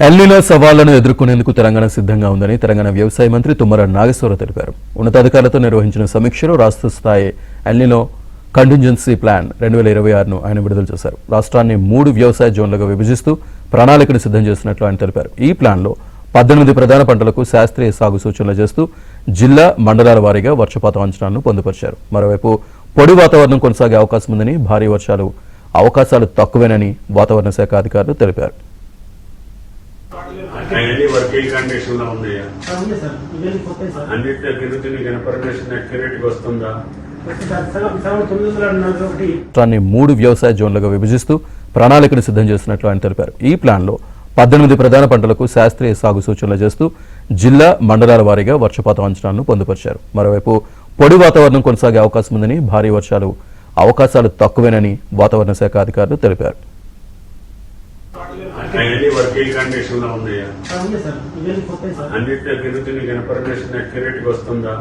El Niño సవాళ్లను ఎదుర్కొనేందుకు తెలంగాణ సిద్ధంగా ఉందని తెలంగాణ వ్యవసాయ మంత్రి తుమ్మల నాగేశ్వరరావు తెలిపారు. ఉన్నతాధికారులతో నిర్వహించిన సమీక్షలో రాష్ట్ర స్థాయి ఎల్నినో కంటింజెన్సీ ప్లాన్ 2026ను ఆయన విడుదల చేశారు. రాష్ట్రాన్ని 3 వ్యవసాయ జోన్లుగా విభజిస్తూ ప్రణాళికను సిద్ధం చేసినట్లు ఆయన తెలిపారు. ఈ ప్లాన్లో 18 ప్రధాన పంటలకు శాస్త్రీయ సాగు సూచనలు చేస్తూ జిల్లా మండలాల వారీగా వర్షపాతం అంచనాలను పొందుపరిచారు. మరోవైపు పొడి వాతావరణం కొనసాగే అవకాశం ఉందని, భారీ వర్షాలు అవకాశాలు తక్కువేనని వాతావరణ శాఖ అధికారులు తెలిపారు. అన్ని వర్కింగ్ కండిషన్ లో ఉన్నాయా? అన్నింటిలో గిరుతుని పర్మిషన్ అక్యురేట్ గా వస్తుందా? రాష్ట్రాన్ని 3 వ్యవసాయ జోన్లుగా విభజిస్తూ ప్రణాళికను సిద్ధం చేసినట్లు ఆయన తెలిపారు. ఈ ప్లాన్లో 18 ప్రధాన పంటలకు శాస్త్రీయ సాగు సూచనలు చేస్తూ జిల్లా మండలాల వారీగా వర్షపాతం అంచనాలను పొందుపరిచారు. మరోవైపు పొడి వాతావరణం కొనసాగే అవకాశం ఉందని, భారీ వర్షాలు అవకాశాలు తక్కువేనని వాతావరణ శాఖ అధికారులు తెలిపారు. అన్ని వర్కింగ్ కండిషన్ లో ఉన్నాయా? అన్నింటిలో గిరుతుని పర్మిషన్ అక్యురేట్ గా వస్తుందా?